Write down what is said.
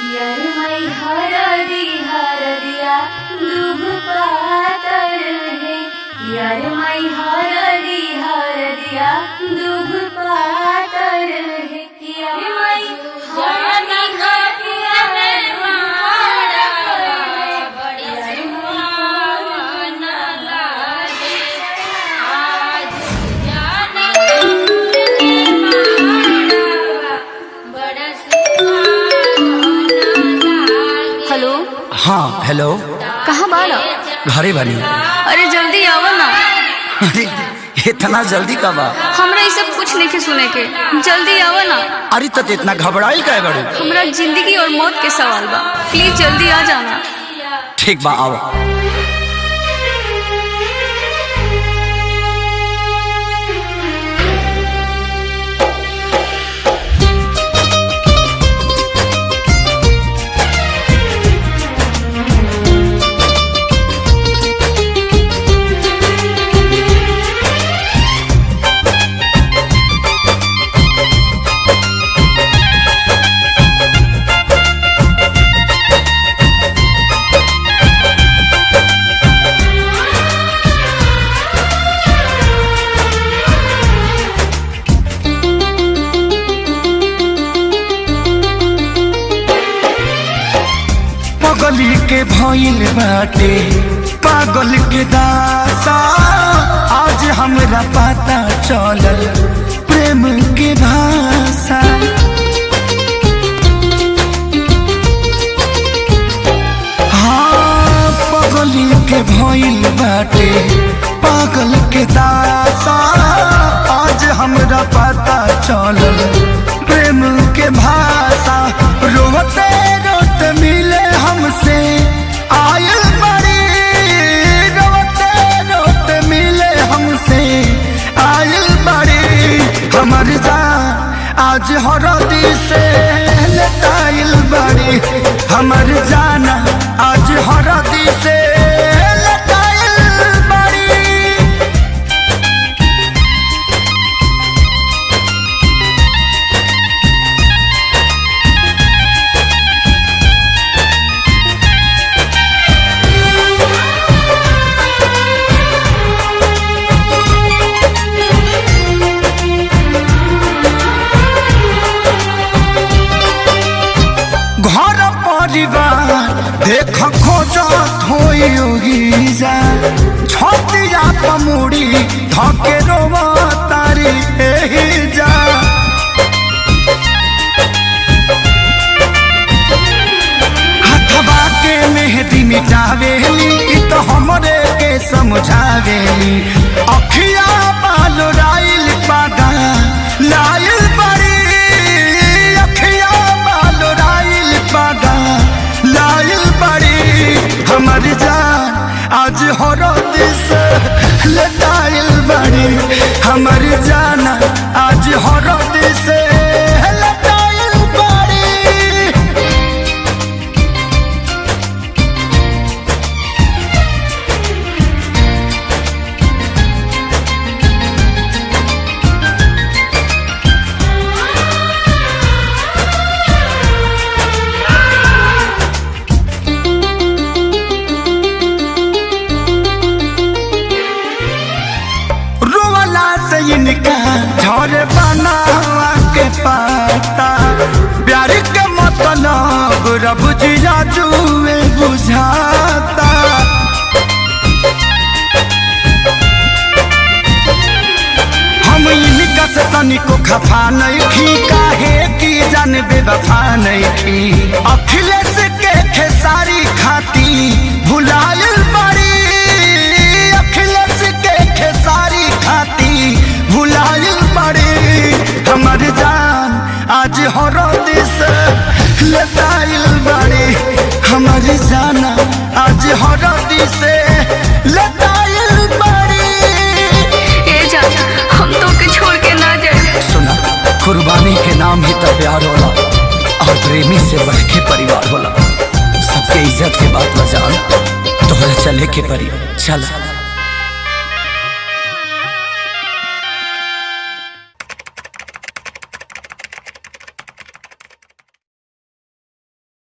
यरमई हरदिया दूब पातर है। यरमई हरदिया दूब पातर है। यरमई हेलो। हाँ हेलो। कहाँ बाला? घरे बनी। अरे जल्दी आओ ना। अरे इतना जल्दी कब आ? हमरा ये सब कुछ नहीं के सुने के, जल्दी आओ ना। अरे तो इतना घबराइल काहे बड़े? हमरा जिंदगी और मौत के सवाल बा, प्लीज जल्दी आ जाना। ठीक बा आओ। पगली के भइल बाटे पागल के दासा, आज हमरा पता चलल प्रेम के भाषा। हाँ पगली के भइल बाटे पागल के दासा, आज हमरा पता चलल प्रेम के भाषा। रोते रोते मिले हमसे आयल बड़ी, रोते रोते मिले हमसे आयल बड़ी। हमर जान आज हरदी से लटाइल बड़ी, हमर जान आज हरदी से लटाइल बड़ी। घर परिवार देख खोजत होई जा, छतिया पमुड़ी धके रोवा तारी एही जा। हथवा के मेहंदी मिटावेली इ तो हमरे के समझावेली। अखिया बाल राइल पागा लाइल बड़ी, अखिया बाल राइल पागा लाइल बड़ी। हमर जान आज हरद से लटाइल बड़ी, हमर जान आज हरद से लटाइल बड़ी। इनका झर बनावा के पाता, प्यार के मतलब रब जिया जुए बुझाता। हम इनका से तनिको खफा नहीं खी, काहे की जान बेवफा नहीं खी। अखिलेश के खेसारी खाती भुलायल बड़ी, अखिलेश के खेसारी खाती भुलायल बड़ी। हमर जान आज हरद से लटाइल बड़ी, हमर जान आज हरद से लटाइल बड़ी। ए जान हम तो के छोड़ के ना जाए। सुना, कुर्बानी के नाम ही तो प्यार होला, और प्रेमी से बढ़ के परिवार होला। सबके इज्जत के बात बजान, तोहरा चले के परी। चल।